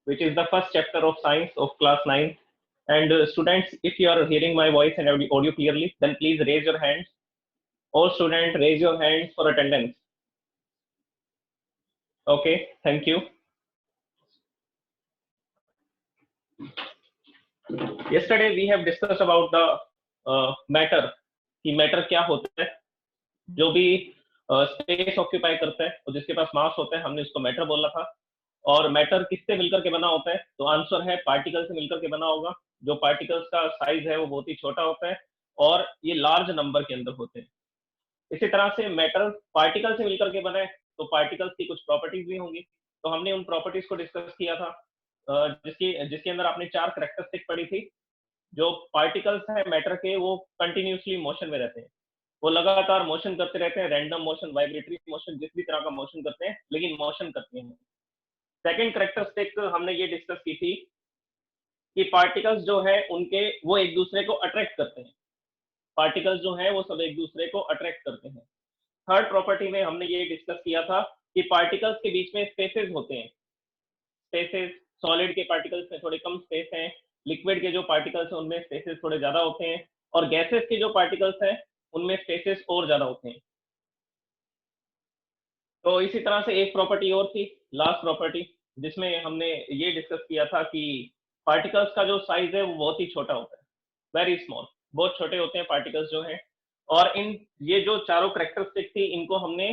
which is the first chapter of science of class 9. And students, if you are hearing my voice and audio clearly, then please raise your hands. All students, raise your hands for attendance. Okay, thank you. Yesterday we have discussed about the matter, कि matter क्या होता है, जो भी space occupy करता है और जिसके पास मास होता है, हमने उसको मैटर बोला था। और मैटर किससे मिलकर के बना होता है? तो आंसर है पार्टिकल से मिलकर के बना होगा। जो पार्टिकल्स का साइज है वो बहुत ही छोटा होता है और ये लार्ज नंबर के अंदर होते हैं। इसी तरह से मैटर पार्टिकल से मिलकर के बना है, तो पार्टिकल्स की कुछ प्रॉपर्टीज भी होंगी। तो हमने उन प्रॉपर्टीज को डिस्कस किया था, जिसके अंदर आपने 4 कैरेक्टरिस्टिक पढ़ी थी। जो पार्टिकल्स है मैटर के, वो कंटिन्यूसली मोशन में रहते हैं, वो लगातार मोशन करते रहते हैं, रैंडम मोशन, वाइब्रेटरी मोशन, जिस भी तरह का मोशन करते हैं, लेकिन मोशन करते हैं। सेकंड कैरेक्टरिस्टिक हमने ये डिस्कस की थी कि पार्टिकल्स जो है उनके वो एक दूसरे को अट्रैक्ट करते हैं। पार्टिकल्स जो है वो सब एक दूसरे को अट्रैक्ट करते हैं। थर्ड प्रॉपर्टी में हमने ये डिस्कस किया था कि पार्टिकल्स के बीच में स्पेसेस होते हैं। स्पेसेस, सॉलिड के पार्टिकल्स में थोड़े कम स्पेस हैं, लिक्विड के जो पार्टिकल्स हैं उनमें स्पेसेस थोड़े ज्यादा होते हैं, और गैसेस के जो पार्टिकल्स हैं उनमें स्पेसेस और ज्यादा होते हैं। तो इसी तरह से एक प्रॉपर्टी और थी, लास्ट प्रॉपर्टी, जिसमें हमने ये डिस्कस किया था कि पार्टिकल्स का जो साइज है वो बहुत ही छोटा होता है, वेरी स्मॉल, बहुत छोटे होते हैं पार्टिकल्स जो हैं। और ये जो चारों कैरेक्टरिस्टिक थी, इनको हमने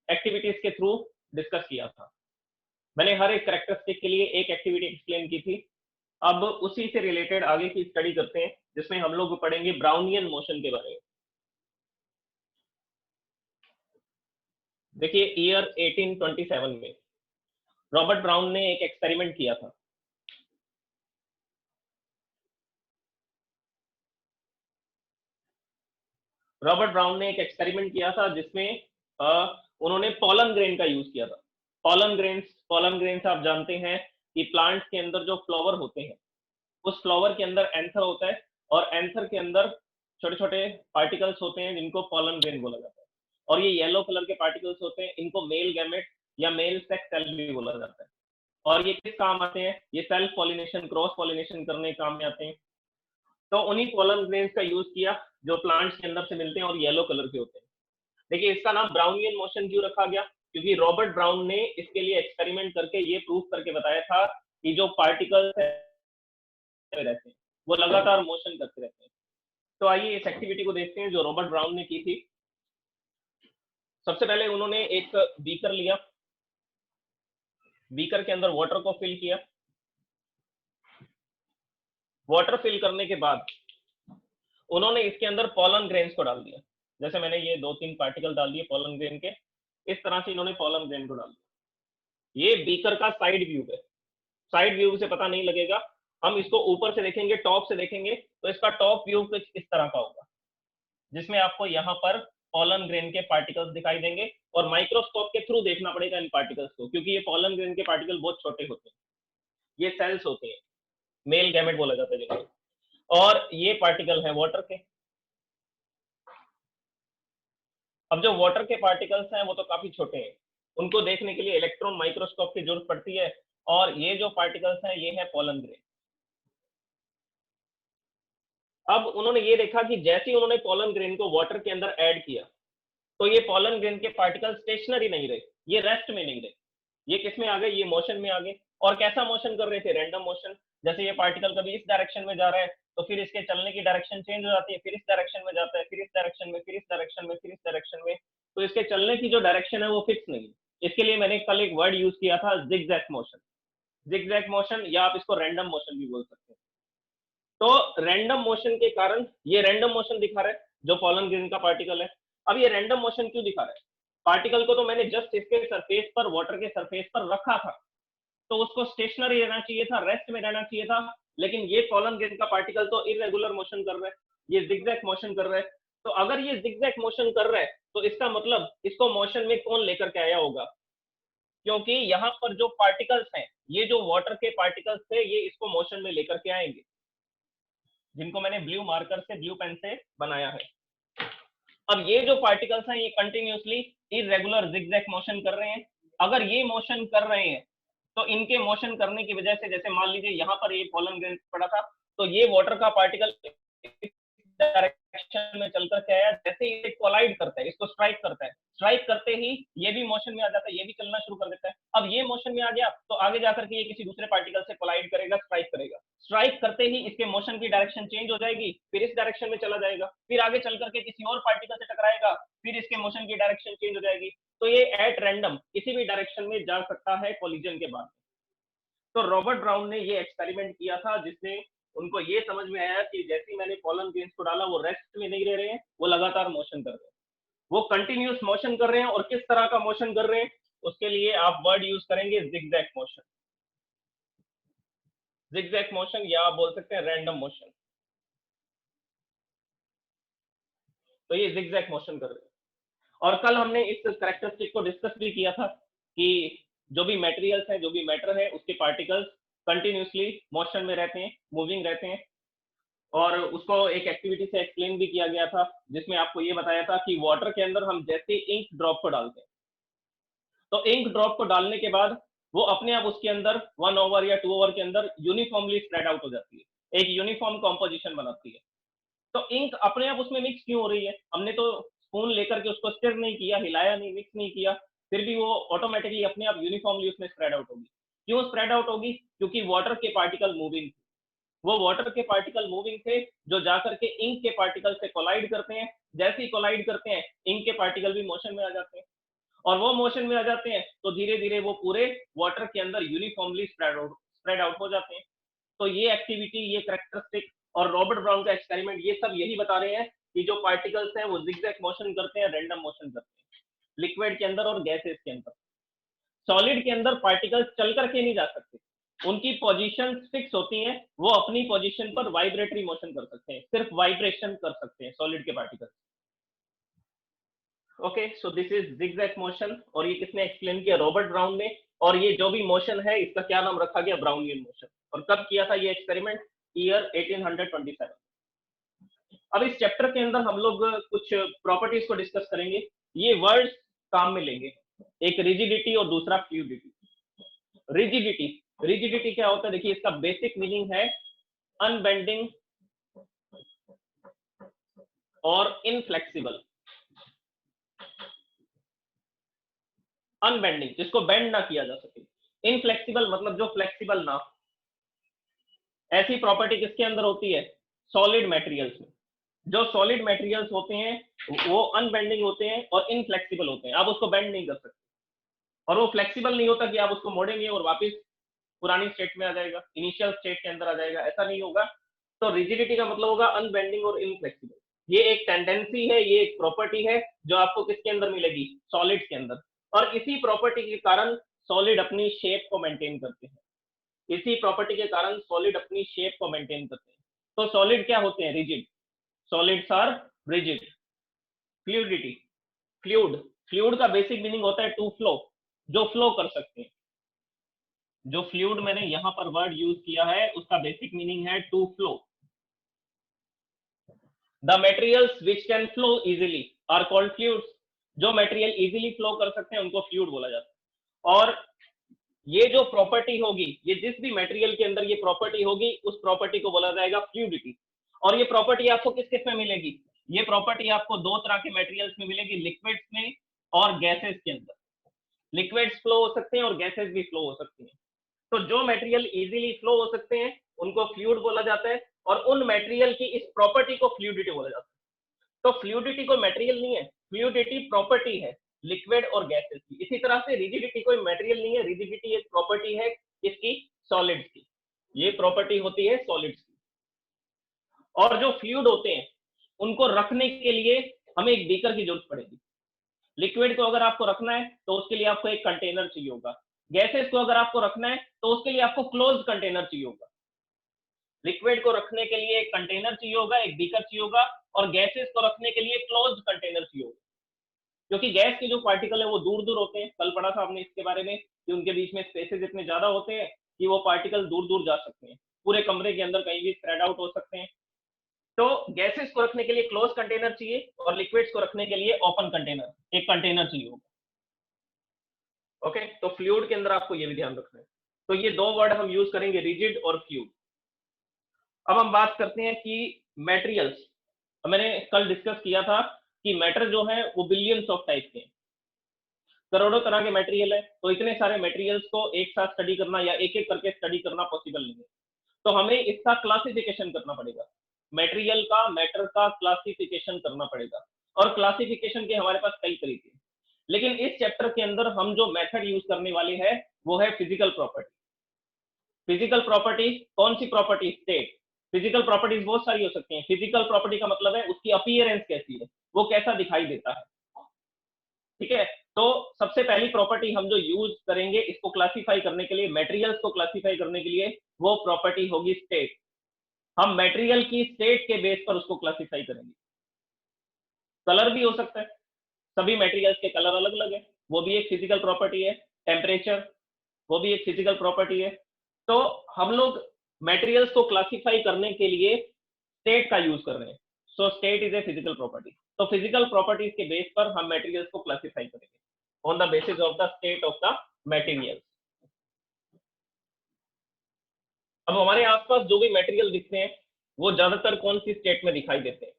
एक्टिविटीज के थ्रू डिस्कस किया था। मैंने हर एक कैरेक्टरिस्टिक के लिए एक एक्टिविटी एक्सप्लेन की थी। अब उसी से रिलेटेड आगे की स्टडी करते हैं, जिसमें हम लोग पढ़ेंगे ब्राउनियन मोशन के बारे में। देखिए, ईयर 1827 में रॉबर्ट ब्राउन ने एक एक्सपेरिमेंट किया था। रॉबर्ट ब्राउन ने एक एक्सपेरिमेंट किया था जिसमें उन्होंने पॉलन ग्रेन का यूज किया था। पॉलन ग्रेन्स आप जानते हैं कि प्लांट्स के अंदर जो फ्लावर होते हैं, उस फ्लावर के अंदर एंथर होता है, और एंथर के अंदर छोटे छोटे पार्टिकल्स होते हैं जिनको पॉलन ग्रेन बोला जाता है। और ये येलो कलर के पार्टिकल्स होते हैं, इनको मेल गैमेट या मेल सेक्स सेल भी बोला जाता है। और ये किस काम आते हैं? ये सेल्फ पॉलिनेशन, क्रॉस पॉलिनेशन करने के काम में आते हैं। तो उन्हीं पॉलन ग्रेन्स का यूज किया जो प्लांट्स के अंदर से मिलते हैं और येलो कलर के होते हैं। देखिए, इसका नाम ब्राउनियन मोशन क्यों रखा गया? क्योंकि रॉबर्ट ब्राउन ने इसके लिए एक्सपेरिमेंट करके ये प्रूव करके बताया था कि जो पार्टिकल्स रहते हैं वो लगातार मोशन करते रहते हैं। तो आइए इस एक्टिविटी को देखते हैं जो रॉबर्ट ब्राउन ने की थी। सबसे पहले उन्होंने एक बीकर लिया, बीकर के अंदर वाटर को फिल किया। वाटर फिल करने के बाद उन्होंने इसके अंदर पॉलन ग्रेन्स को डाल दिया। जैसे मैंने ये 2-3 पार्टिकल डाल दिए पॉलन ग्रेन के, इस तरह से इन्होंने पॉलन ग्रेन को डाल दिया। ये बीकर का साइड व्यू है। साइड व्यू से पता नहीं लगेगा, हम इसको ऊपर से देखेंगे, टॉप से देखेंगे, तो इसका टॉप व्यू कुछ इस तरह का होगा, जिसमें आपको यहाँ पर पॉलन ग्रेन के पार्टिकल्स दिखाई देंगे। और माइक्रोस्कोप के थ्रू देखना पड़ेगा इन पार्टिकल्स को, क्योंकि ये पॉलन ग्रेन के पार्टिकल बहुत छोटे होते हैं। ये सेल्स होते हैं, मेल गैमेट बोला जाता है जिनको। और ये पार्टिकल है वाटर के। अब जो वाटर के पार्टिकल्स हैं वो तो काफी छोटे हैं, उनको देखने के लिए इलेक्ट्रॉन माइक्रोस्कोप की जरूरत पड़ती है। और ये जो पार्टिकल्स हैं ये है पॉलन ग्रेन। अब उन्होंने ये देखा कि जैसे ही उन्होंने पॉलन ग्रेन को वाटर के अंदर ऐड किया, तो ये पॉलन ग्रेन के पार्टिकल स्टेशनरी नहीं रहे, ये रेस्ट में नहीं रहे, ये किस में आ गए? ये मोशन में आ गए। और कैसा मोशन कर रहे थे? Random motion. जैसे ये पार्टिकल कभी इस डायरेक्शन में जा रहा है, तो फिर इसके चलने की डायरेक्शन चेंज हो जाती है, फिर इस डायरेक्शन में जाता है, फिर इस डायरेक्शन में, फिर इस डायरेक्शन में, फिर इस डायरेक्शन में। तो इसके चलने की जो डायरेक्शन है वो फिक्स नहीं। इसके लिए मैंने कल एक वर्ड यूज किया था, जिगजैग मोशन। जिगजैग मोशन, या आप इसको रैंडम मोशन भी बोल सकते हैं। तो रैंडम मोशन के कारण ये रैंडम मोशन दिखा रहा है जो पॉलन ग्रेन का पार्टिकल है। अब ये रैंडम मोशन क्यों दिखा रहा है? पार्टिकल को तो मैंने जस्ट इसके सरफेस पर, वाटर के सरफेस पर रखा था, तो उसको स्टेशनरी रहना चाहिए था, रेस्ट में रहना चाहिए था। लेकिन ये पॉलन ग्रेन का पार्टिकल तो इरेगुलर मोशन कर रहा है, ये जिगजैग मोशन कर रहा है। तो अगर ये जिगजैग मोशन कर रहा है, तो इसका मतलब इसको मोशन में कौन लेकर के आया होगा? क्योंकि यहाँ पर जो पार्टिकल्स हैं, ये जो वाटर के पार्टिकल्स थे, ये इसको मोशन में लेकर के आएंगे, जिनको मैंने ब्लू मार्कर से, ब्लू पेन से बनाया है। अब ये जो पार्टिकल्स हैं ये कंटिन्यूसली इरेगुलर जिगजैग मोशन कर रहे हैं। अगर ये मोशन कर रहे हैं तो इनके मोशन करने की वजह से, जैसे मान लीजिए यहाँ पर ये पोलन ग्रेन पड़ा था, तो ये वाटर का पार्टिकल डायरेक्शन में चलकर क्या है, जैसे ये कोलाइड करता है, इसको स्ट्राइक करता है, स्ट्राइक करते ही ये भी मोशन में आ जाता है, ये भी चलना शुरू कर देता है। अब ये मोशन में आ गया तो आगे जाकर के ये किसी दूसरे पार्टिकल से कोलाइड करेगा, स्ट्राइक करेगा, स्ट्राइक करते ही इसके मोशन की डायरेक्शन चेंज हो जाएगी, फिर इस डायरेक्शन में चला जाएगा, फिर आगे चल करके किसी और पार्टिकल से टकराएगा, फिर इसके मोशन की डायरेक्शन चेंज हो जाएगी। तो ये एट रैंडम किसी भी डायरेक्शन में जा सकता है कोलिजन के बाद। तो रॉबर्ट ब्राउन ने ये एक्सपेरिमेंट किया था, जिसने उनको ये समझ में आया कि जैसे ही मैंने पोलन ग्रेन्स को डाला, वो रेस्ट में नहीं रह रहे हैं, वो लगातार मोशन कर रहे हैं, वो कंटिन्यूस मोशन कर रहे हैं। और किस तरह का मोशन कर रहे हैं, उसके लिए आप वर्ड यूज करेंगे जिगजैग मोशन, जिगजैग मोशन, या आप बोल सकते हैं रैंडम मोशन। तो ये जिगजैग मोशन कर रहे हैं। और कल हमने इस कैरेक्टरिस्टिक को डिस्कस भी किया था कि जो भी मटेरियल्स हैं, जो भी मैटर है, उसके पार्टिकल्स कंटिन्यूसली मोशन में रहते हैं, मूविंग रहते हैं। और उसको एक एक्टिविटी से एक्सप्लेन भी किया गया था, जिसमें आपको ये बताया था कि वाटर के अंदर हम जैसे इंक ड्रॉप को डालते हैं, तो इंक ड्रॉप को डालने के बाद वो अपने आप उसके अंदर 1 ओवर या 2 ओवर के अंदर यूनिफॉर्मली स्प्रेड आउट हो जाती है, एक यूनिफॉर्म कॉम्पोजिशन बनाती है। तो इंक अपने आप उसमें मिक्स क्यों हो रही है? हमने तो स्पून लेकर के उसको स्टिर नहीं किया, हिलाया नहीं, मिक्स नहीं किया, फिर भी वो ऑटोमेटिकली अपने आप यूनिफॉर्मली उसमें स्प्रेड आउट होगी। क्यों स्प्रेड आउट होगी? क्योंकि वाटर के पार्टिकल मूविंग, वो वाटर के पार्टिकल मूविंग थे, जो जाकर के इंक के पार्टिकल से कोलाइड करते हैं। जैसे ही कोलाइड करते हैं, इंक के पार्टिकल भी मोशन में आ जाते हैं, और वो मोशन में आ जाते हैं तो धीरे धीरे वो पूरे वाटर के अंदर यूनिफॉर्मली स्प्रेड आउट हो जाते हैं। तो ये एक्टिविटी, ये कैरेक्टरिस्टिक और रॉबर्ट ब्राउन का एक्सपेरिमेंट, ये सब यही बता रहे हैं कि जो पार्टिकल्स हैं वो जिगजैग मोशन करते हैं, रैंडम मोशन करते हैं, लिक्विड के अंदर और गैसेस के अंदर। सॉलिड के अंदर पार्टिकल्स चल करके नहीं जा सकते, उनकी पोजीशन फिक्स होती हैं, वो अपनी पोजीशन पर वाइब्रेटरी मोशन कर सकते हैं, सिर्फ वाइब्रेशन कर सकते हैं सॉलिड के particles. Okay, so this is zigzag motion, और ये किसने एक्सप्लेन किया? रॉबर्ट ब्राउन ने। और ये जो भी मोशन है, इसका क्या नाम रखा गया? Brownian motion. और कब किया था ये एक्सपेरिमेंट? ईयर 1827। अब इस चैप्टर के अंदर हम लोग कुछ प्रॉपर्टीज को डिस्कस करेंगे। ये वर्ड्स काम में लेंगे, एक रिजिडिटी और दूसरा फ्लूइडिटी। रिजिडिटी, रिजिडिटी क्या होता है? देखिए, इसका बेसिक मीनिंग है अनबेंडिंग और इनफ्लेक्सिबल। अनबेंडिंग, जिसको बेंड ना किया जा सके। इनफ्लेक्सिबल मतलब जो फ्लेक्सिबल ना। ऐसी प्रॉपर्टी किसके अंदर होती है? सॉलिड मटेरियल्स में। जो सॉलिड मटेरियल्स होते हैं वो अनबेंडिंग होते हैं और इनफ्लेक्सिबल होते हैं, आप उसको बेंड नहीं कर सकते। और वो फ्लेक्सिबल नहीं होता कि आप उसको मोड़ेंगे और वापस पुरानी स्टेट में आ जाएगा, इनिशियल स्टेट के अंदर आ जाएगा, ऐसा नहीं होगा। तो रिजिडिटी का मतलब होगा अनबेंडिंग और इनफ्लेक्सिबल। ये एक टेंडेंसी है, ये एक प्रॉपर्टी है जो आपको किसके अंदर मिलेगी? सॉलिड के अंदर। और इसी प्रॉपर्टी के कारण सॉलिड अपनी शेप को मेंटेन करते हैं, इसी प्रॉपर्टी के कारण सॉलिड अपनी शेप को मेंटेन करते हैं। तो सॉलिड क्या होते हैं? Rigid. Solids are rigid. Fluidity, fluid, fluid का बेसिक मीनिंग होता है टू फ्लो, जो फ्लो कर सकते हैं। जो फ्लूइड मैंने यहां पर वर्ड यूज किया है, उसका बेसिक मीनिंग है to flow. The materials which can flow easily are called fluids. जो मटेरियल इजीली फ्लो कर सकते हैं उनको फ्लूइड बोला जाता है। और ये जो प्रॉपर्टी होगी, ये जिस भी मटेरियल के अंदर ये प्रॉपर्टी होगी, उस प्रॉपर्टी को बोला जाएगा फ्लूइडिटी। और ये प्रॉपर्टी आपको किस किस में मिलेगी? ये प्रॉपर्टी आपको दो तरह के मटेरियल्स में मिलेगी, लिक्विड्स में और गैसेस के अंदर। लिक्विड्स फ्लो हो सकते हैं और गैसेस भी फ्लो हो सकती हैं। तो जो मटेरियल इजीली फ्लो हो सकते हैं उनको फ्लूइड बोला जाता है, और उन मटेरियल की इस प्रॉपर्टी को फ्लूइडिटी बोला जाता है। तो फ्लूइडिटी कोई मटेरियल नहीं है, फ्लूइडिटी प्रॉपर्टी है लिक्विड और गैसेस की। इसी तरह से रिजिडिटी कोई मटेरियल नहीं है, रिजिडिटी एक प्रॉपर्टी है किसकी? सॉलिड्स की। ये प्रॉपर्टी होती है सॉलिड्स की। और जो फ्लूइड होते हैं उनको रखने के लिए हमें एक बीकर की जरूरत पड़ेगी। लिक्विड को अगर आपको रखना है तो उसके लिए आपको एक कंटेनर चाहिए होगा। गैसेस को अगर आपको रखना है तो उसके लिए आपको क्लोज्ड कंटेनर चाहिए होगा। लिक्विड को रखने के लिए एक कंटेनर चाहिए होगा, एक बीकर चाहिए होगा, और गैसेस को रखने के लिए क्लोज्ड कंटेनर चाहिए होगा। क्योंकि गैस के जो पार्टिकल है वो दूर दूर होते हैं, कल पढ़ा था आपने इसके बारे में कि उनके बीच में स्पेसेस इतने ज्यादा होते हैं कि वो पार्टिकल दूर दूर जा सकते हैं, पूरे कमरे के अंदर कहीं भी स्प्रेड आउट हो सकते हैं। तो गैसेस को रखने के लिए क्लोज कंटेनर चाहिए और लिक्विड्स को रखने के लिए ओपन कंटेनर, एक कंटेनर चाहिए होगा। ओके, तो फ्लूइड के अंदर आपको ये भी ध्यान रखना है। तो ये दो वर्ड हम यूज करेंगे, रिजिड और फ्लूइड। अब हम बात करते हैं कि मटेरियल्स। मैंने कल डिस्कस किया था कि मैटर जो है वो बिलियंस ऑफ टाइप के हैं, करोड़ों तरह के मटेरियल है, तो इतने सारे मटेरियल्स को एक साथ स्टडी करना या एक एक करके स्टडी करना पॉसिबल नहीं है, तो हमें इसका क्लासिफिकेशन करना पड़ेगा, मटेरियल का, मैटर का क्लासिफिकेशन करना पड़ेगा। और क्लासिफिकेशन के हमारे पास कई तरीके हैं, लेकिन इस चैप्टर के अंदर हम जो मेथड यूज करने वाले हैं वो है फिजिकल प्रॉपर्टी। फिजिकल प्रॉपर्टी कौन सी प्रॉपर्टी? स्टेट। फिजिकल प्रॉपर्टीज बहुत सारी हो सकती हैं। फिजिकल प्रॉपर्टी का मतलब है उसकी अपीयरेंस कैसी है, वो कैसा दिखाई देता है, ठीक है। तो सबसे पहली प्रॉपर्टी हम जो यूज करेंगे इसको क्लासिफाई करने के लिए, मटेरियल्स को क्लासिफाई करने के लिए, वो प्रॉपर्टी होगी स्टेट। हम मटेरियल की स्टेट के बेस पर उसको क्लासिफाई करेंगे। कलर भी हो सकता है, सभी मटेरियल्स के कलर अलग अलग है, वो भी एक फिजिकल प्रॉपर्टी है। टेम्परेचर, वो भी एक फिजिकल प्रॉपर्टी है। तो हम लोग मटेरियल्स को क्लासिफाई करने के लिए स्टेट का यूज कर रहे हैं। So state is a physical property. तो फिजिकल प्रॉपर्टीज के बेस पर हम मटेरियल्स को क्लासिफाई करेंगे on the basis of the state of the material. अब हमारे आसपास जो भी मटेरियल दिखते हैं वो ज्यादातर कौन सी स्टेट में दिखाई देते हैं?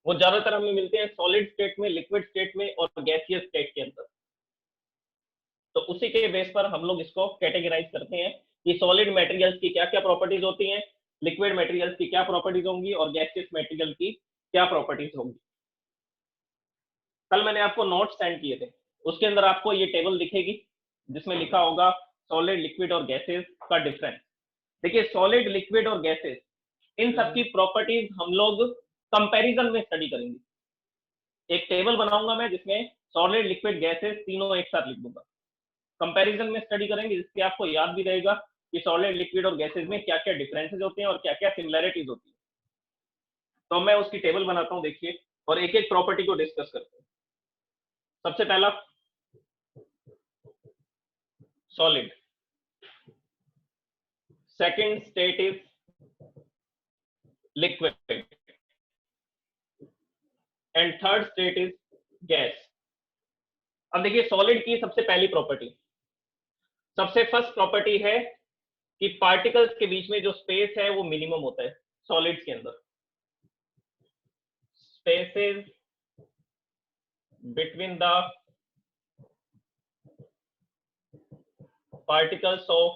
वो ज्यादातर हमें मिलते हैं सॉलिड स्टेट में, लिक्विड स्टेट में और गैसियस स्टेट के अंदर। तो उसी के बेस पर हम लोग इसको कैटेगराइज करते हैं कि सॉलिड मटेरियल्स की क्या क्या प्रॉपर्टीज होती हैं, लिक्विड मटेरियल्स की क्या प्रॉपर्टीज होंगी और गैसियस मटेरियल की क्या प्रॉपर्टीज होंगी। कल मैंने आपको नोट सेंड किए थे, उसके अंदर आपको ये टेबल दिखेगी जिसमें लिखा होगा सॉलिड, लिक्विड और गैसेस का डिफरेंस। देखिए सॉलिड, लिक्विड और गैसेस, इन सबकी प्रॉपर्टीज हम लोग कंपैरिजन में स्टडी करेंगे। एक टेबल बनाऊंगा मैं जिसमें सॉलिड, लिक्विड, गैसेस तीनों एक साथ लिख दूंगा, कंपैरिजन में स्टडी करेंगे, जिससे आपको याद भी रहेगा कि सॉलिड, लिक्विड और गैसेस में क्या क्या डिफरेंसेस होते हैं और क्या क्या सिमिलैरिटीज होती है। तो मैं उसकी टेबल बनाता हूं, देखिए, और एक एक प्रॉपर्टी को डिस्कस करते हैं। सबसे पहला solid, second state is liquid and third state is gas. अब देखिए सॉलिड की सबसे पहली प्रॉपर्टी, सबसे फर्स्ट प्रॉपर्टी है कि पार्टिकल्स के बीच में जो स्पेस है वो मिनिमम होता है सॉलिड्स के अंदर। Spaces between the particles of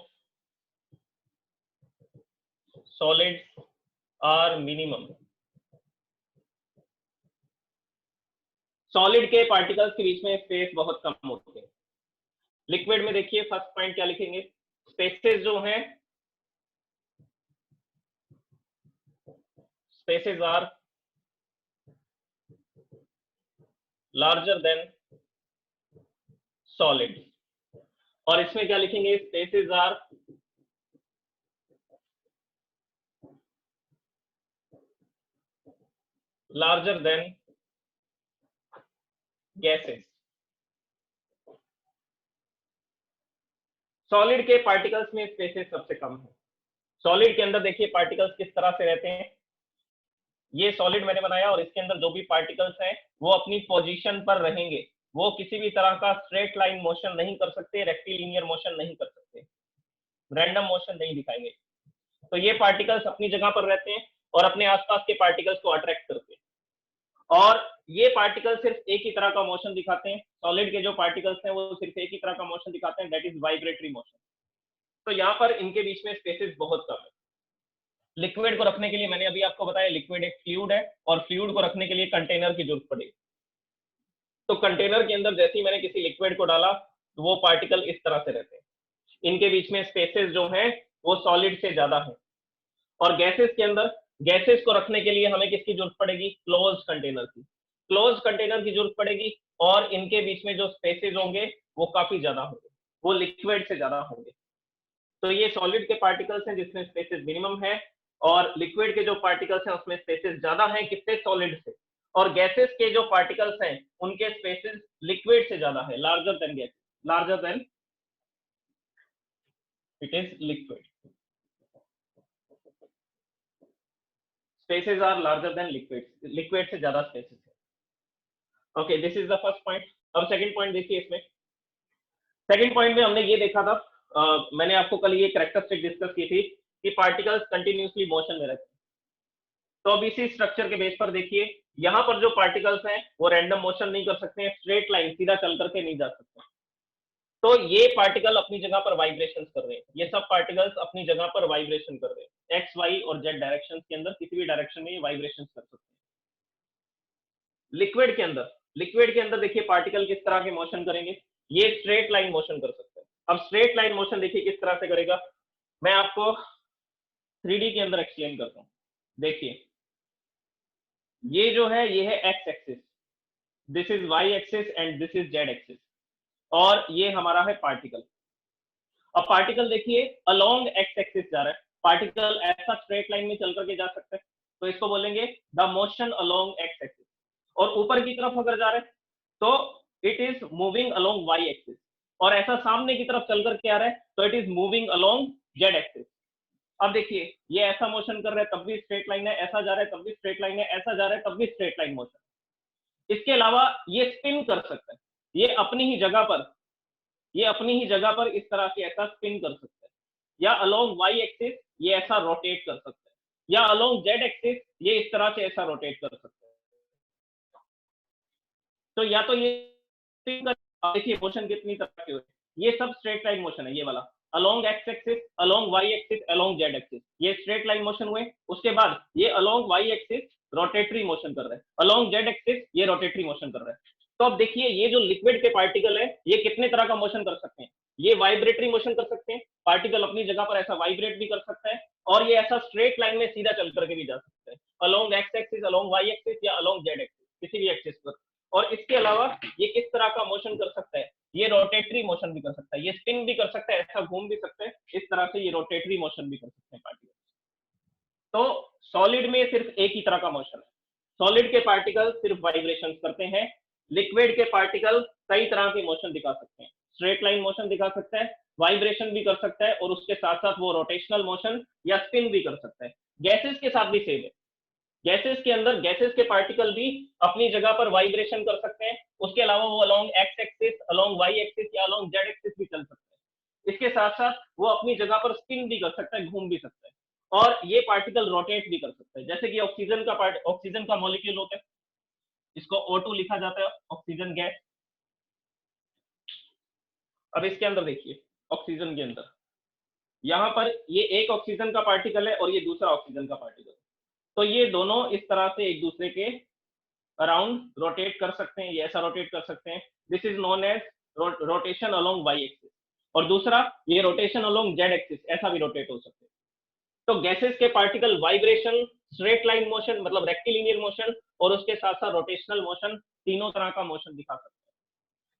solids are minimum। Solid के पार्टिकल्स के बीच में स्पेस बहुत कम होते हैं। लिक्विड में देखिए फर्स्ट पॉइंट क्या लिखेंगे, स्पेसेस जो हैं, spaces are larger than solid. और इसमें क्या लिखेंगे, spaces are larger than gases. Solid के पार्टिकल्स में स्पेसेस सबसे कम है। सॉलिड के अंदर देखिए पार्टिकल्स किस तरह से रहते हैं, ये सॉलिड मैंने बनाया और इसके अंदर जो भी पार्टिकल्स हैं वो अपनी पोजीशन पर रहेंगे, वो किसी भी तरह का स्ट्रेट लाइन मोशन नहीं कर सकते, रेक्टिलिनियर मोशन नहीं कर सकते, रैंडम मोशन नहीं दिखाएंगे। तो ये पार्टिकल्स अपनी जगह पर रहते हैं और अपने आसपास के पार्टिकल्स को अट्रैक्ट करते हैं। और ये पार्टिकल सिर्फ एक ही तरह का मोशन दिखाते हैं, सॉलिड के जो पार्टिकल्स हैं वो सिर्फ एक ही तरह का मोशन दिखाते हैं, दैट इज वाइब्रेटरी मोशन। तो यहाँ पर इनके बीच में स्पेसेस बहुत कम है। लिक्विड को रखने के लिए मैंने अभी आपको बताया लिक्विड एक फ्लूइड है और फ्लूइड को रखने के लिए कंटेनर की जरूरत पड़ेगी। तो कंटेनर के अंदर जैसे ही मैंने किसी लिक्विड को डाला तो वो पार्टिकल इस तरह से रहते हैं, इनके बीच में स्पेसेस जो हैं वो सॉलिड से ज्यादा है। और गैसेस के अंदर, गैसेस को रखने के लिए हमें किसकी जरूरत पड़ेगी, क्लोज कंटेनर की, क्लोज कंटेनर की जरूरत पड़ेगी। और इनके बीच में जो स्पेसेस होंगे वो काफी ज्यादा होंगे, वो लिक्विड से ज्यादा होंगे। तो ये सॉलिड के पार्टिकल्स हैं जिसमें स्पेसेस मिनिमम है, और लिक्विड के जो पार्टिकल्स हैं उसमें स्पेसेस ज्यादा हैं, किससे, सॉलिड से। और गैसेस के जो पार्टिकल्स हैं उनके स्पेसेस लिक्विड से ज्यादा है, larger than gas, larger than it is liquid. Spaces are larger than liquid, liquid से ज्यादा स्पेसेस है। Okay, this is the first point. अब सेकंड पॉइंट देखिए, इसमें सेकंड पॉइंट में हमने ये देखा था मैंने आपको कल ये कैरेक्टरिस्टिक डिस्कस की थी कि पार्टिकल्स कंटिन्यूसली मोशन में रहते हैं। तो अब इसी स्ट्रक्चर के बेस पर देखिए, यहाँ पर जो पार्टिकल्स हैं वो रैंडम मोशन नहीं कर सकते हैं, स्ट्रेट लाइन सीधा चल करके नहीं जा सकते। तो ये पार्टिकल अपनी जगह पर वाइब्रेशन कर रहे हैं, ये सब पार्टिकल्स अपनी जगह पर वाइब्रेशन कर रहे हैं, एक्स वाई और जेड डायरेक्शन के अंदर किसी भी डायरेक्शन में ये वाइब्रेशन कर सकते हैं। लिक्विड के अंदर देखिए पार्टिकल किस तरह के मोशन करेंगे, ये स्ट्रेट लाइन मोशन कर सकते हैं। अब स्ट्रेट लाइन मोशन देखिए किस तरह से करेगा, मैं आपको 3D के अंदर एक्सप्लेन करता हूं। देखिए ये जो है ये है X axis, this is Y axis and this is Z axis, और ये हमारा है पार्टिकल। अब पार्टिकल देखिए अलोंग एक्स एक्सिस जा रहा है, पार्टिकल ऐसा स्ट्रेट लाइन में चल करके जा सकता है, तो इसको बोलेंगे the motion along X axis. और ऊपर की तरफ अगर जा रहा है तो it is moving along Y axis, और ऐसा सामने की तरफ चल करके आ रहा है तो it is moving along Z axis. अब देखिए ये ऐसा मोशन कर रहा है तब भी स्ट्रेट लाइन है, ऐसा जा रहा है तब भी स्ट्रेट लाइन है, ऐसा जा रहा है तब भी स्ट्रेट लाइन मोशन। इसके अलावा ये स्पिन कर सकता है, ये अपनी ही जगह पर इस तरह से ऐसा स्पिन कर सकता है, या अलोंग वाई एक्सिस ये ऐसा रोटेट कर सकता है, या अलोंग जेड एक्सिस ये इस तरह से ऐसा रोटेट कर सकता है। तो या तो ये स्पिन कर, देखिए मोशन कितनी तरह के होते हैं, ये सब स्ट्रेट लाइन मोशन है, ये वाला along X axis, along Y axis, along Z axis, ये स्ट्रेट लाइन मोशन हुए। उसके बाद ये along Y axis rotatory motion कर रहा है, अलोंग जेड एक्सिस ये रोटेटरी मोशन कर रहा है। तो अब देखिए ये जो लिक्विड के पार्टिकल है ये कितने तरह का मोशन कर सकते हैं, ये वाइब्रेटरी मोशन कर सकते हैं, पार्टिकल अपनी जगह पर ऐसा वाइब्रेट भी कर सकता है, और ये ऐसा स्ट्रेट लाइन में सीधा चल करके भी जा सकता है, along X axis, along Y axis या अलोंग जेड एक्सिस, किसी भी एक्सिस पर। और इसके अलावा ये किस तरह का मोशन कर सकता है, ये रोटेटरी मोशन भी कर सकता है, ये स्पिन भी कर सकता है, ऐसा घूम भी सकता है, इस तरह से ये रोटेटरी मोशन भी कर सकते हैं पार्टिकल। तो सॉलिड में सिर्फ एक ही तरह का मोशन है, सॉलिड के पार्टिकल सिर्फ वाइब्रेशन करते हैं, लिक्विड के पार्टिकल कई तरह के मोशन दिखा सकते हैं, स्ट्रेट लाइन मोशन दिखा सकता है, वाइब्रेशन भी कर सकता है, और उसके साथ साथ वो रोटेशनल मोशन या स्पिन भी कर सकता है। गैसेस के साथ भी सेम है, गैसेस के अंदर गैसेस के पार्टिकल भी अपनी जगह पर वाइब्रेशन कर सकते हैं, उसके अलावा वो along X axis, along Y axis या अलोंग जेड एक्सिस भी चल सकते हैं। इसके साथ साथ वो अपनी जगह पर स्पिन भी कर सकता है, घूम भी सकता है, और ये पार्टिकल रोटेट भी कर सकता है। जैसे कि ऑक्सीजन का मॉलिक्यूल होता है, इसको O2 लिखा जाता है, ऑक्सीजन गैस। अब इसके अंदर देखिए ऑक्सीजन के अंदर यहाँ पर ये एक ऑक्सीजन का पार्टिकल है और ये दूसरा ऑक्सीजन का पार्टिकल, तो ये दोनों इस तरह से एक दूसरे के अराउंड रोटेट कर सकते हैं, ये ऐसा रोटेट कर सकते हैं, this is known as rotation along Y axis, और दूसरा ये रोटेशन अलोंग जेड एक्सिस, ऐसा भी रोटेट हो सकते हैं। तो गैसेस के particle vibration, straight line motion मतलब रेक्टिलिनियर मोशन, और उसके साथ साथ रोटेशनल मोशन, तीनों तरह का मोशन दिखा सकते हैं।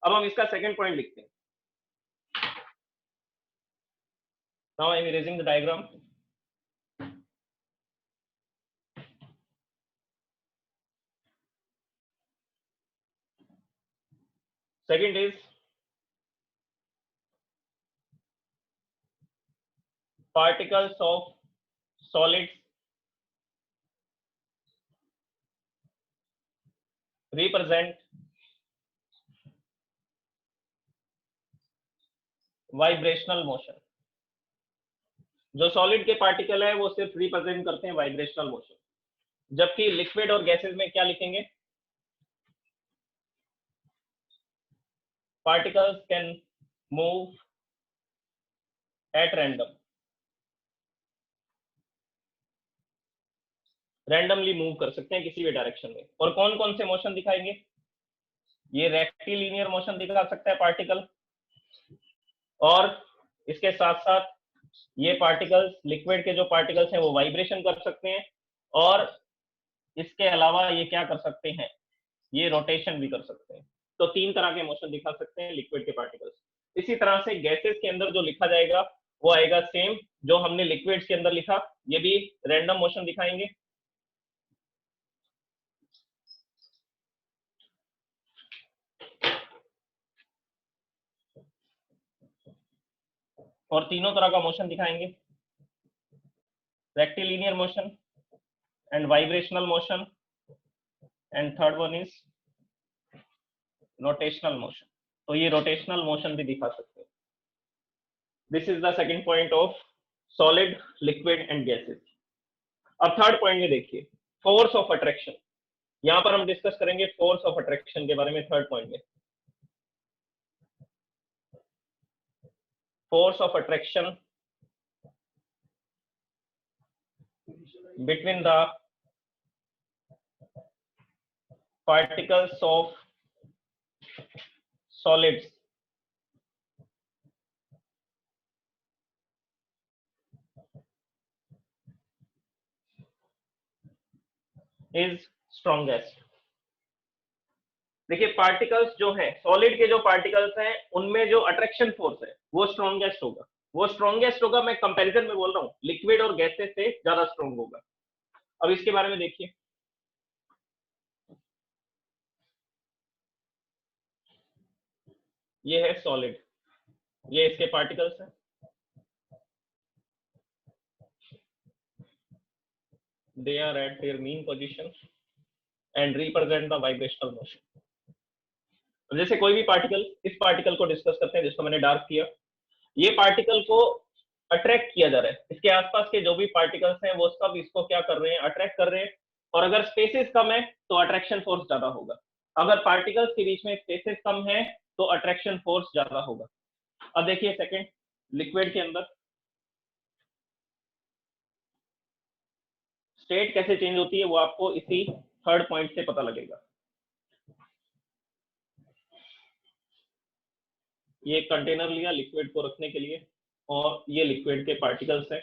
अब हम इसका सेकंड पॉइंट लिखते हैं। Now I am erasing the diagram. Second is particles of solids represent vibrational motion. जो सॉलिड के पार्टिकल है वो सिर्फ रिप्रेजेंट करते हैं वाइब्रेशनल मोशन, जबकि लिक्विड और गैसेस में क्या लिखेंगे, particles can move at random, randomly move कर सकते हैं किसी भी डायरेक्शन में। और कौन कौन से मोशन दिखाएंगे, ये रेक्टिलिनियर मोशन दिखा सकता है पार्टिकल, और इसके साथ साथ ये पार्टिकल्स, लिक्विड के जो पार्टिकल्स हैं वो वाइब्रेशन कर सकते हैं, और इसके अलावा ये क्या कर सकते हैं, ये रोटेशन भी कर सकते हैं। तो तीन तरह के मोशन दिखा सकते हैं लिक्विड के पार्टिकल्स। इसी तरह से गैसेस के अंदर जो लिखा जाएगा वो आएगा सेम जो हमने लिक्विड्स के अंदर लिखा, ये भी रैंडम मोशन दिखाएंगे। और तीनों तरह का मोशन दिखाएंगे, rectilinear motion and vibrational motion, and third one is rotational motion. तो ये रोटेशनल मोशन भी दिखा सकते हैं। This is the second point of solid, liquid and gases. अब थर्ड पॉइंट में देखिए, फोर्स ऑफ अट्रैक्शन। यहां पर हम डिस्कस करेंगे फोर्स ऑफ अट्रैक्शन के बारे में थर्ड पॉइंट में। Force of attraction between the particles of solids is strongest। देखिए पार्टिकल्स जो है, सॉलिड के जो पार्टिकल्स हैं उनमें जो अट्रैक्शन फोर्स है वो स्ट्रॉन्गेस्ट होगा। वो स्ट्रॉन्गेस्ट होगा, मैं कंपैरिजन में बोल रहा हूँ, लिक्विड और गैसेस से ज्यादा स्ट्रॉन्ग होगा। अब इसके बारे में देखिए, ये है सॉलिड, ये इसके पार्टिकल्स हैं, they are at their mean position and represent the vibrational motion। जैसे कोई भी पार्टिकल, इस पार्टिकल को डिस्कस करते हैं जिसको मैंने डार्क किया, ये पार्टिकल को अट्रैक्ट किया जा रहा है, इसके आसपास के जो भी पार्टिकल्स हैं वो सब इसको क्या कर रहे हैं, अट्रैक्ट कर रहे हैं। और अगर स्पेसेस कम है तो अट्रैक्शन फोर्स ज्यादा होगा, अगर पार्टिकल्स के बीच में स्पेसेस कम है तो अट्रैक्शन फोर्स ज्यादा होगा। अब देखिए सेकंड, लिक्विड के अंदर स्टेट कैसे चेंज होती है वो आपको इसी थर्ड पॉइंट से पता लगेगा। ये एक कंटेनर लिया लिक्विड को रखने के लिए, और ये लिक्विड के पार्टिकल्स हैं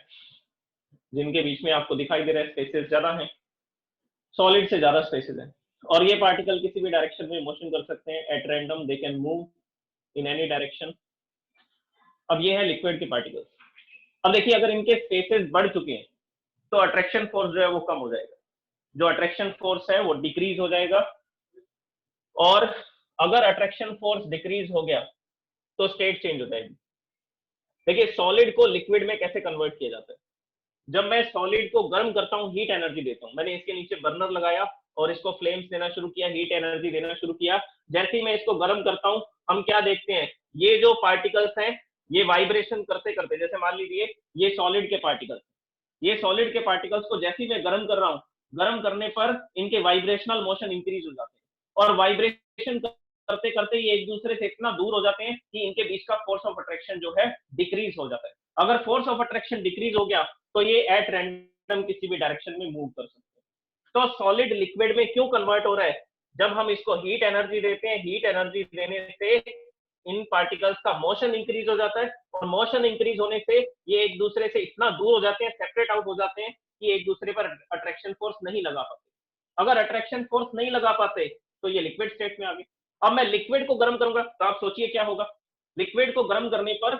जिनके बीच में आपको दिखाई दे रहा है स्पेसेस ज्यादा हैं, सॉलिड से ज्यादा स्पेसेस हैं। और ये पार्टिकल किसी भी डायरेक्शन में मोशन कर सकते हैं, at random they can move in any direction. अब ये है लिक्विड के पार्टिकल्स। अब देखिए अगर इनके स्पेसेस बढ़ चुके हैं तो अट्रैक्शन फोर्स जो है वो कम हो जाएगा, जो अट्रैक्शन फोर्स है वो डिक्रीज हो जाएगा। और अगर अट्रैक्शन फोर्स डिक्रीज हो गया तो स्टेट चेंज हो जाएगी। देखिए सॉलिड को लिक्विड में कैसे कन्वर्ट किया जाता है, जब मैं सॉलिड को गर्म करता हूँ, हीट एनर्जी देता हूँ, मैंने इसके नीचे बर्नर लगाया और इसको फ्लेम्स देना शुरू किया, हीट एनर्जी देना शुरू किया। जैसे ही मैं इसको गर्म करता हूँ, हम क्या देखते हैं, ये जो पार्टिकल्स हैं ये वाइब्रेशन करते करते, जैसे मान लीजिए ये सॉलिड के पार्टिकल्स, ये सॉलिड के पार्टिकल्स को जैसे ही मैं गर्म कर रहा हूँ, गर्म करने पर इनके वाइब्रेशनल मोशन इंक्रीज हो जाते हैं, और वाइब्रेशन करते करते ये एक दूसरे से इतना दूर हो जाते हैं कि इनके बीच का फोर्स ऑफ अट्रैक्शन जो है डिक्रीज हो जाता है। अगर फोर्स ऑफ अट्रैक्शन डिक्रीज हो गया तो ये एट रैंडम किसी भी डायरेक्शन में मूव कर सकते हैं। तो सॉलिड लिक्विड में क्यों कन्वर्ट हो रहा है, जब हम इसको हीट एनर्जी देते हैं, हीट एनर्जी देने से इन पार्टिकल्स का मोशन इंक्रीज हो जाता है, और मोशन इंक्रीज होने से ये एक दूसरे से इतना दूर हो जाते हैं, सेपरेट आउट हो जाते हैं कि एक दूसरे पर अट्रैक्शन फोर्स नहीं लगा पाते। अगर अट्रैक्शन फोर्स नहीं लगा पाते तो ये लिक्विड स्टेट में आ गए। अब मैं लिक्विड को गर्म करूंगा तो आप सोचिए क्या होगा, लिक्विड को गर्म करने पर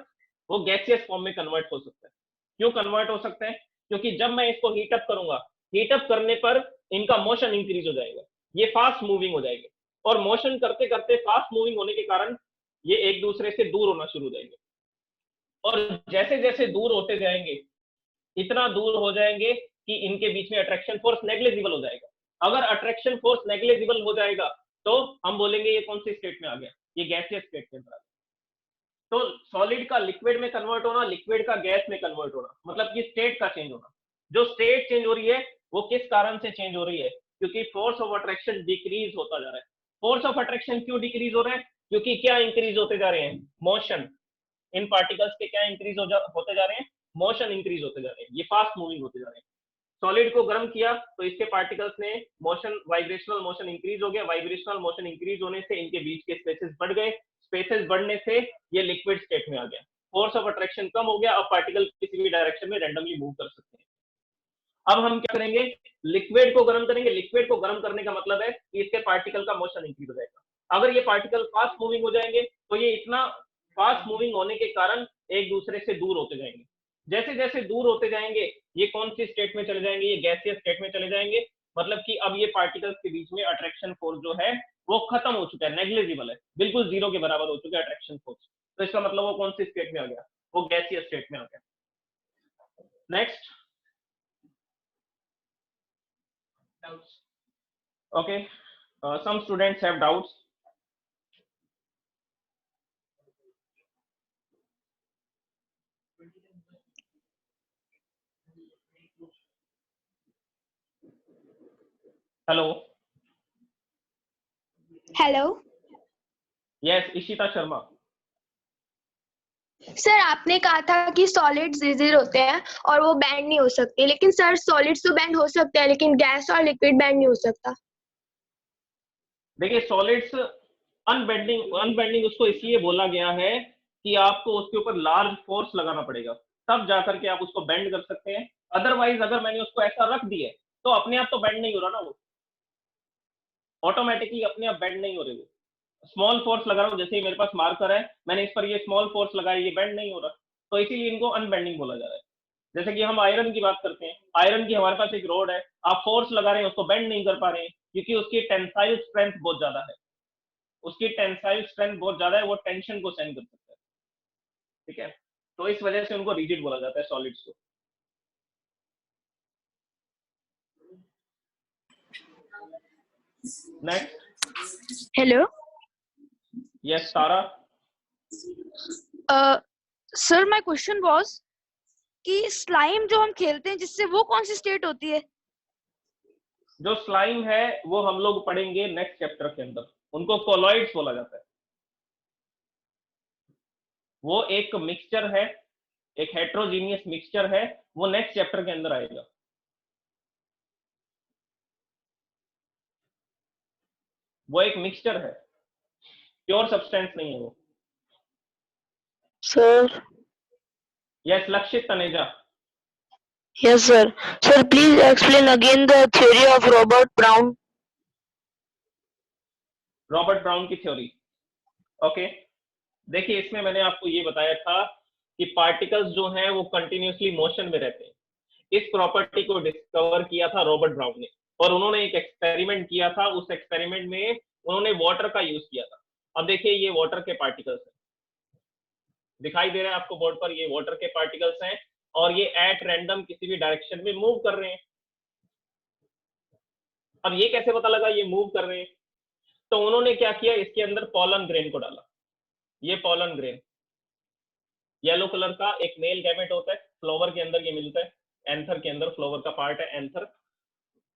वो गैसियस फॉर्म में कन्वर्ट हो सकता है। क्यों कन्वर्ट हो सकता है, क्योंकि जब मैं इसको हीट अप करूंगा, हीट अप करने पर इनका मोशन इंक्रीज हो जाएगा, ये फास्ट मूविंग हो जाएगी, और मोशन करते करते फास्ट मूविंग होने के कारण ये एक दूसरे से दूर होना शुरू हो जाएंगे, और जैसे जैसे दूर होते जाएंगे इतना दूर हो जाएंगे कि इनके बीच में अट्रैक्शन फोर्स नेग्लिजिबल हो जाएगा। अगर अट्रैक्शन फोर्स नेग्लिजिबल हो जाएगा तो हम बोलेंगे ये कौन सी स्टेट में आ गया, ये गैसियस स्टेट के अंदर आ गया। तो सॉलिड का लिक्विड में कन्वर्ट होना, लिक्विड का गैस में कन्वर्ट होना, मतलब कि स्टेट का चेंज होना। जो स्टेट चेंज हो रही है वो किस कारण से चेंज हो रही है, क्योंकि फोर्स ऑफ अट्रैक्शन डिक्रीज होता जा रहा है। फोर्स ऑफ अट्रैक्शन क्यों डिक्रीज हो रहा है, क्योंकि क्या इंक्रीज होते जा रहे हैं, मोशन। इन पार्टिकल्स के क्या इंक्रीज होते जा रहे हैं, मोशन इंक्रीज होते जा रहे हैं, ये फास्ट मूविंग होते जा रहे हैं। सॉलिड को गर्म किया तो इसके पार्टिकल्स ने मोशन, वाइब्रेशनल मोशन इंक्रीज हो गया, वाइब्रेशनल मोशन इंक्रीज होने से इनके बीच के स्पेसेस बढ़ गए, स्पेसेस बढ़ने से ये लिक्विड स्टेट में आ गया, फोर्स ऑफ अट्रैक्शन कम हो गया, अब पार्टिकल किसी भी डायरेक्शन में रैंडमली मूव कर सकते हैं। अब हम क्या करेंगे, लिक्विड को गर्म करेंगे। लिक्विड को गर्म करने का मतलब है कि इसके पार्टिकल का मोशन इंक्रीज हो जाएगा। अगर ये पार्टिकल फास्ट मूविंग हो जाएंगे तो ये इतना फास्ट मूविंग होने के कारण एक दूसरे से दूर होते जाएंगे। जैसे जैसे दूर होते जाएंगे ये कौन सी स्टेट में चले जाएंगे, ये गैसियस स्टेट में चले जाएंगे। मतलब कि अब ये पार्टिकल्स के बीच में अट्रैक्शन फोर्स जो है वो खत्म हो चुका है, नेग्लिजिबल है, बिल्कुल जीरो के बराबर हो चुका है अट्रैक्शन फोर्स। तो इसका मतलब वो कौन सी स्टेट में आ गया, वो गैसियस स्टेट में आ गया। Next, okay, some students have doubts. Hello. Hello yes, Ishita Sharma. Sir, आपने कहा था कि सॉलिड्स रिजिड होते हैं और वो बैंड नहीं हो सकते, लेकिन सर सॉलिड्स तो बैंड हो सकते हैं लेकिन गैस और लिक्विड बैंड नहीं हो सकता। देखिए सॉलिड्स अनबेंडिंग उसको इसलिए बोला गया है कि आपको उसके ऊपर लार्ज फोर्स लगाना पड़ेगा, तब जाकर के आप उसको बेंड कर सकते हैं। अदरवाइज अगर मैंने उसको ऐसा रख दिए तो अपने आप तो बेंड नहीं हो रहा ना, वो ऑटोमेटिकली अपने आप बेंड नहीं हो रही। वो स्मॉल फोर्स लगा रहा हूँ, जैसे ही मेरे पास मार्कर है, मैंने इस पर ये स्मॉल फोर्स लगाया, ये बेंड नहीं हो रहा, तो इसीलिए इनको अनबेंडिंग बोला जा रहा है। जैसे कि हम आयरन की बात करते हैं, आयरन की हमारे पास एक रोड है, आप फोर्स लगा रहे हैं, उसको बेंड नहीं कर पा रहे हैं क्योंकि उसकी टेंसाइल स्ट्रेंथ बहुत ज्यादा है। उसकी टेंसाइल स्ट्रेंथ बहुत ज्यादा है, वो टेंशन को सहन कर सकता है। ठीक है, तो इस वजह से उनको रिजिड बोला जाता है सॉलिड्स को। Next. Hello yes Tara. Sir, my question was कि स्लाइम जो हम खेलते हैं जिससे, वो कौन सी स्टेट होती है? जो स्लाइम है वो हम लोग पढ़ेंगे नेक्स्ट चैप्टर के अंदर, उनको कोलॉइड्स बोला जाता है। वो एक मिक्सचर है, एक हेट्रोजीनियस मिक्सचर है, वो नेक्स्ट चैप्टर के अंदर आएगा। वो एक मिक्सचर है, प्योर सब्सटेंस नहीं है वो। सर। यस लक्षित Taneja. Yes, sir. Sir, please explain again the theory of Robert Brown. Robert brown की थ्योरी। ओके, देखिए इसमें मैंने आपको ये बताया था कि पार्टिकल्स जो हैं वो कंटिन्यूसली मोशन में रहते हैं। इस प्रॉपर्टी को डिस्कवर किया था रॉबर्ट ब्राउन ने, और उन्होंने एक एक्सपेरिमेंट किया था। उस एक्सपेरिमेंट में उन्होंने वाटर का यूज किया था। अब देखिए ये वाटर के पार्टिकल्स हैं, दिखाई दे रहा है आपको बोर्ड पर, ये वाटर के पार्टिकल्स हैं और ये एट रैंडम किसी भी डायरेक्शन में मूव कर रहे हैं। अब ये कैसे पता लगा ये मूव कर रहे हैं? तो उन्होंने क्या किया, इसके अंदर पॉलन ग्रेन को डाला। ये पॉलन ग्रेन येलो कलर का एक मेल गैमेट होता है, फ्लावर के अंदर ये मिलता है, एंथर के अंदर फ्लावर का पार्ट है एंथर।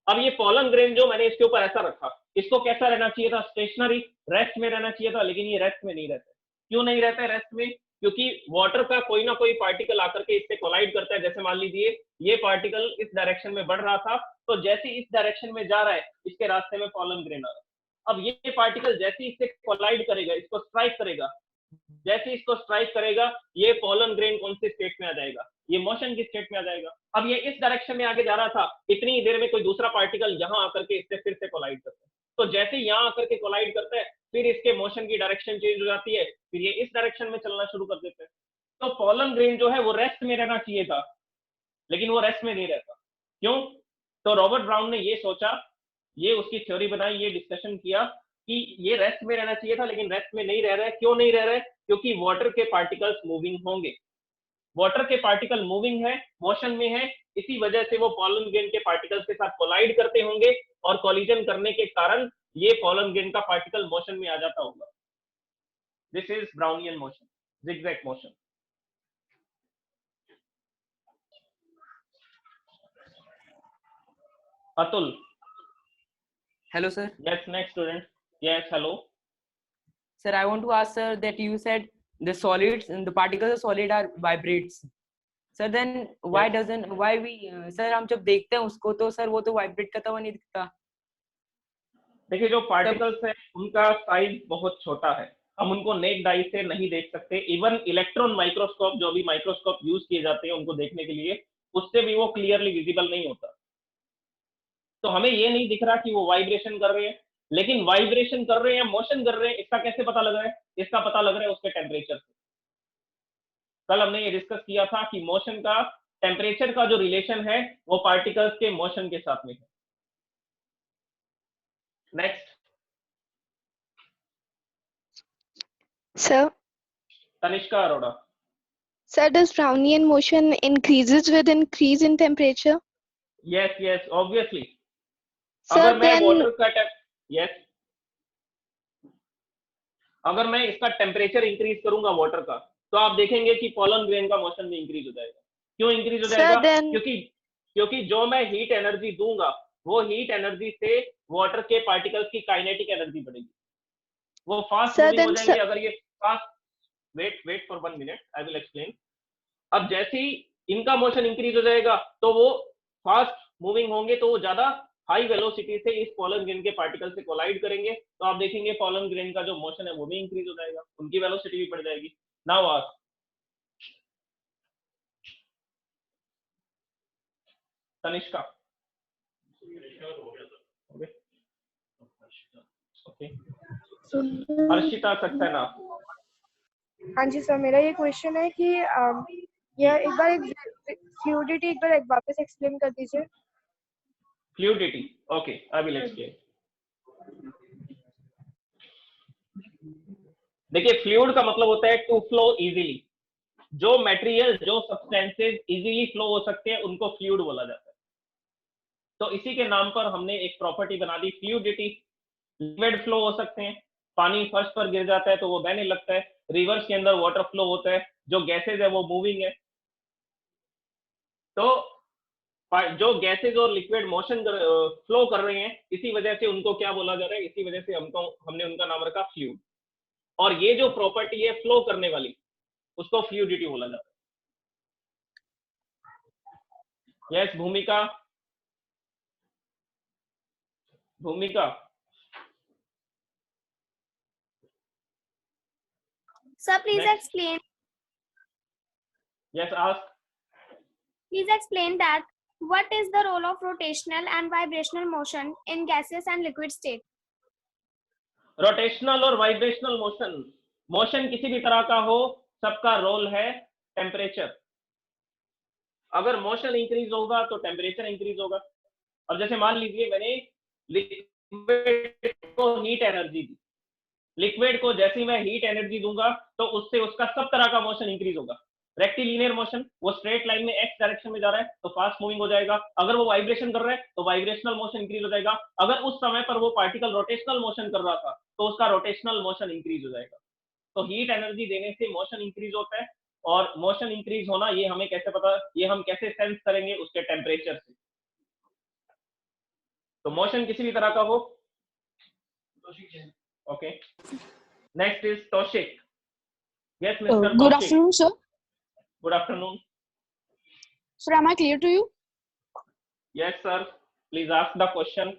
अब ये पॉलन ग्रेन जो मैंने इसके ऊपर ऐसा रखा, इसको कैसा रहना चाहिए था? स्टेशनरी, रेस्ट में रहना चाहिए था, लेकिन ये रेस्ट में नहीं रहता। क्यों नहीं रहता है रेस्ट में? क्योंकि वाटर का कोई ना कोई पार्टिकल आकर के इससे कोलाइड करता है। जैसे मान लीजिए ये पार्टिकल इस डायरेक्शन में बढ़ रहा था, तो जैसे इस डायरेक्शन में जा रहा है, इसके रास्ते में पॉलन ग्रेन आ रहा है। अब ये पार्टिकल जैसे इससे कोलाइड करेगा, इसको स्ट्राइक करेगा, जैसे इसको स्ट्राइक करेगा, ये पॉलन ग्रेन कौन सी स्टेट में आ जाएगा? ये मोशन की स्टेट में आ जाएगा। अब ये इस डायरेक्शन में आगे जा रहा था, इतनी देर में कोई दूसरा पार्टिकल यहाँ आकर के इससे फिर से कोलाइड करता है। तो जैसे यहाँ आकर के कोलाइड करता है, फिर इसके मोशन की डायरेक्शन चेंज हो जाती है, फिर ये इस डायरेक्शन में चलना शुरू कर देते हैं। तो पॉलन ग्रेन जो है वो रेस्ट में रहना चाहिए था, लेकिन वो रेस्ट में नहीं रहता। क्यों? तो रॉबर्ट ब्राउन ने ये सोचा, ये उसकी थ्योरी बनाई, ये डिस्कशन किया कि ये रेस्ट में रहना चाहिए था, लेकिन रेस्ट में नहीं रह रहा है। क्यों नहीं रह रहा है? क्योंकि वाटर के पार्टिकल्स मूविंग होंगे, वाटर के पार्टिकल मूविंग है, मोशन में है, इसी वजह से वो पॉलन ग्रेन के पार्टिकल्स के साथ कोलाइड करते होंगे, और कोलिजन करने के कारण ये पॉलन ग्रेन का पार्टिकल मोशन में आ जाता होगा। This is Brownian motion, zigzag motion. Atul. Hello, sir. Yes, next student. Yes, hello. Sir, I want to ask, sir, that you said the solids and the particles of solid are vibrates. Sir, then why Yes. doesn't why we sir हम जब देखते हैं उसको तो sir वो तो vibrate करता हुआ नहीं दिखता। देखिए जो पार्टिकल्स है उनका साइज बहुत छोटा है, हम उनको नेक्ड आई से नहीं देख सकते। इवन इलेक्ट्रॉन माइक्रोस्कोप, जो भी माइक्रोस्कोप यूज किए जाते हैं उनको देखने के लिए, उससे भी वो क्लियरली विजिबल नहीं होता। तो हमें ये नहीं दिख रहा कि वो वाइब्रेशन कर रहे हैं, लेकिन वाइब्रेशन कर रहे हैं या मोशन कर रहे हैं, इसका कैसे पता लग रहा है? इसका पता लग रहा है उसके टेम्परेचर से। कल हमने ये डिस्कस किया था कि मोशन का, टेम्परेचर का जो रिलेशन है वो पार्टिकल्स के मोशन के साथ में है। Next. Sir, Tanishka Arora. sir, does Brownian motion increases with increase in temperature? Yes yes obviously. Sir, अगर मैं then वाटर का यस, अगर मैं इसका टेम्परेचर इंक्रीज करूंगा वाटर का, तो आप देखेंगे कि पॉलन ग्रेन का मोशन भी इंक्रीज हो जाएगा। क्यों इंक्रीज हो Sir, जाएगा? then क्योंकि जो मैं हीट एनर्जी दूंगा, वो हीट एनर्जी से वाटर के पार्टिकल्स की काइनेटिक एनर्जी बढ़ेगी, वो फास्ट Sir, मूविंग हो then जाएंगे। sir- अगर ये fast, wait for 1 minute, I will explain. अब जैसे ही इनका मोशन इंक्रीज हो जाएगा तो वो फास्ट मूविंग होंगे, तो वो ज्यादा हाई वेलोसिटी से इस पॉलन ग्रेन के पार्टिकल से कोलाइड करेंगे, तो आप देखेंगे पॉलन ग्रेन का जो मोशन है वो भी इंक्रीज हो जाएगा, उनकी वेलोसिटी भी बढ़ जाएगी। Now ask Tanishka. Okay, Harshita Saxena. हाँ जी सर, मेरा ये क्वेश्चन है कि यह एक बार फ्लूइडिटी एक बार वापस एक्सप्लेन कर दीजिए। Fluidity, okay, I will explain. देखिए, फ्लूइड का मतलब होता है टू फ्लो इजीली। जो मटेरियल, जो सब्सटेंसेस इजीली फ्लो हो सकते हैं उनको फ्लूइड बोला जाता है। तो इसी के नाम पर हमने एक प्रॉपर्टी बना दी, फ्लूइडिटी। लिक्विड फ्लो हो सकते हैं, पानी फर्श पर गिर जाता है तो वो बहने लगता है, रिवर्स के अंदर वाटर फ्लो होता है, जो गैसेज है वो मूविंग है। तो जो गैसेज और लिक्विड मोशन फ्लो कर रहे हैं, इसी वजह से उनको क्या बोला जा रहा है, इसी वजह से हमने उनका नाम रखा फ्लूइड। और ये जो प्रॉपर्टी है फ्लो करने वाली, उसको फ्लूइडिटी बोला जाता है। यस, भूमिका। भूमिका, Sir, please Next. explain. yes, ask. Please explain that what is the role of rotational and vibrational motion in gaseous and liquid state? Rotational और वाइब्रेशनल मोशन, मोशन किसी भी तरह का हो, सबका रोल है टेम्परेचर। अगर मोशन इंक्रीज होगा तो टेम्परेचर इंक्रीज होगा। अब जैसे मान लीजिए मैंने लिक्विड को हीट एनर्जी दी, लिक्विड को जैसे ही मैं हीट एनर्जी दूंगा तो उससे उसका सब तरह का मोशन इंक्रीज होगा। रेक्टिलिनियर मोशन, वो स्ट्रेट लाइन में एक्स डायरेक्शन में जा रहा है तो फास्ट मूविंग हो जाएगा। अगर वो वाइब्रेशन कर रहा है तो वाइब्रेशनल मोशन इंक्रीज हो जाएगा। अगर उस समय पर वो पार्टिकल रोटेशनल मोशन कर रहा था तो उसका रोटेशनल मोशन इंक्रीज हो जाएगा। तो हीट एनर्जी देने से मोशन इंक्रीज होता है, और मोशन इंक्रीज होना ये हमें कैसे पता, ये हम कैसे सेंस करेंगे, उसके टेम्परेचर से। तो मोशन किसी भी तरह का हो। Okay, next is Taushik. Yes mister Good afternoon, sir. गुड आफ्टरनून। Sir, am I clear to you? Yes sir, please ask the question.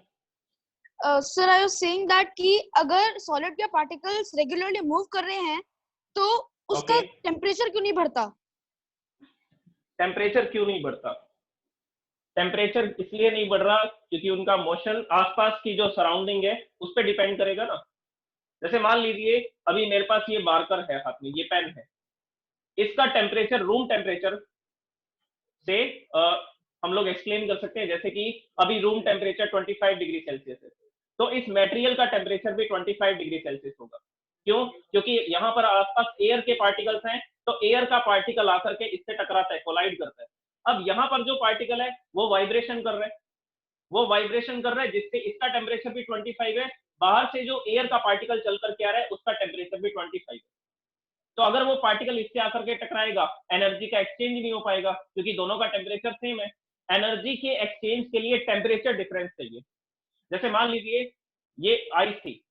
Sir, I was saying that कि अगर solid के particles regularly move कर रहे हैं तो उसका Okay. temperature क्यों नहीं बढ़ता? टेम्परेचर क्यों नहीं बढ़ता? टेम्परेचर इसलिए नहीं बढ़ रहा क्योंकि उनका मोशन आसपास की जो सराउंडिंग है उस पर डिपेंड करेगा ना। जैसे मान लीजिए अभी मेरे पास ये मार्कर है हाथ में, ये पेन है, इसका टेम्परेचर रूम टेम्परेचर से हम लोग एक्सप्लेन कर सकते हैं। जैसे कि अभी रूम टेम्परेचर 25 डिग्री सेल्सियस है, तो इस मटेरियल का टेम्परेचर भी 25 डिग्री सेल्सियस होगा। क्यों? क्योंकि यहाँ पर आसपास एयर के पार्टिकल्स हैं, तो एयर का पार्टिकल आकर के इससे टकराता है, कोलाइड करता है। अब यहाँ पर जो पार्टिकल है वो वाइब्रेशन कर रहा है, वो वाइब्रेशन कर रहा है जिससे इसका टेम्परेचर भी 25 है। बाहर से जो एयर का पार्टिकल चल करके आ रहा है उसका टेम्परेचर भी 25 है। तो अगर वो पार्टिकल इससे आकर के टकराएगा, एनर्जी का एक्सचेंज नहीं हो पाएगा क्योंकि दोनों का टेम्परेचर सेम है। एनर्जी के एक्सचेंज के लिए टेम्परेचर डिफरेंस चाहिए। जैसे मान लीजिए ये आइस थी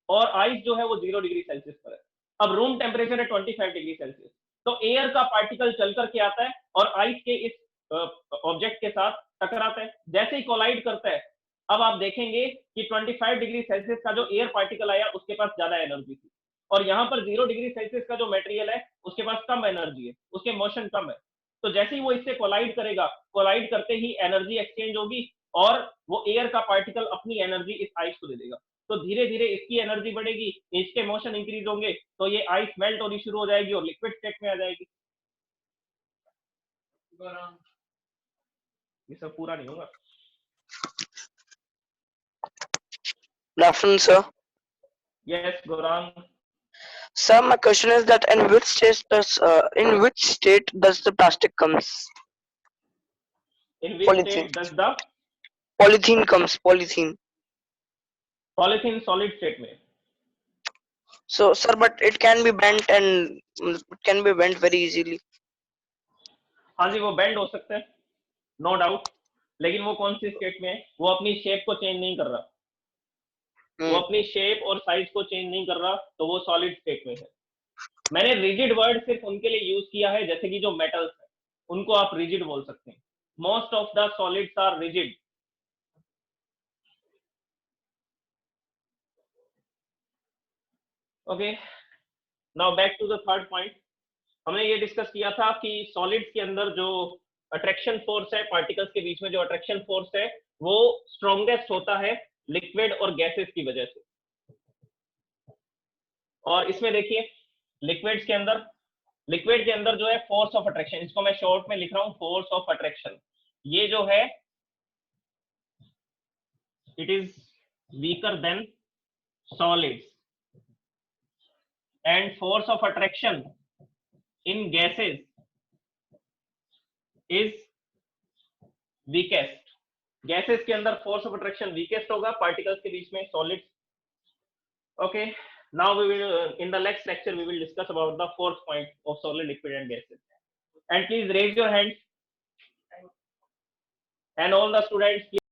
और आइस जो है वो 0 डिग्री सेल्सियस पर है, अब रूम टेम्परेचर है 25 डिग्री सेल्सियस, तो एयर का पार्टिकल चल करके आता है और आइस के इस ऑब्जेक्ट के साथ टकराता है। जैसे ही कोलाइड करता है, अब आप देखेंगे कि 25 डिग्री सेल्सियस का जो एयर पार्टिकल आया उसके पास ज्यादा एनर्जी थी, और यहाँ पर 0 डिग्री सेल्सियस का जो मटेरियल है उसके पास कम एनर्जी है, उसके मोशन कम है। तो जैसे ही वो इससे कोलाइड करेगा, कोलाइड करते ही एनर्जी एक्सचेंज होगी और वो एयर का पार्टिकल अपनी एनर्जी इस आइस को दे देगा। तो धीरे धीरे इसकी एनर्जी बढ़ेगी, इसके मोशन इंक्रीज होंगे, तो ये आइस मेल्ट होनी शुरू हो जाएगी और लिक्विड स्टेट में आ जाएगी। ये सब पूरा नहीं होगा। Good afternoon, sir. Yes Gaurang. Sir, my question is that in which state does the plastic comes? In which Polythene. state does the Polythene comes. Polythene. polythene solid state में? So, sir, but it can be bent and it can be bent very easily. हाँ जी, वो bend हो सकता है, no doubt, लेकिन वो कौन सी state में है? वो अपनी शेप को चेंज नहीं कर रहा। वो अपनी शेप और साइज को चेंज नहीं कर रहा, तो वो सॉलिड स्टेट में है। मैंने रिजिड वर्ड सिर्फ उनके लिए यूज किया है जैसे कि जो मेटल्स है उनको आप रिजिड बोल सकते हैं। Most of the solids are rigid. Okay, now back to the third point. हमने ये डिस्कस किया था कि सॉलिड्स के अंदर जो अट्रैक्शन फोर्स है, पार्टिकल्स के बीच में जो अट्रैक्शन फोर्स है वो स्ट्रॉन्गेस्ट होता है लिक्विड और गैसेस की वजह से। और इसमें देखिए लिक्विड के अंदर जो है फोर्स ऑफ अट्रैक्शन, इसको मैं शॉर्ट में लिख रहा हूं फोर्स ऑफ अट्रैक्शन, ये जो है it is weaker then solids and force of attraction in gases is weakest. Gases के अंदर फोर्स ऑफ अट्रैक्शन वीकेस्ट होगा, पार्टिकल्स के बीच में solids. Okay, now we will in the next lecture we will discuss about the fourth point of solid, liquid and gases. And please raise your hands, and all the students please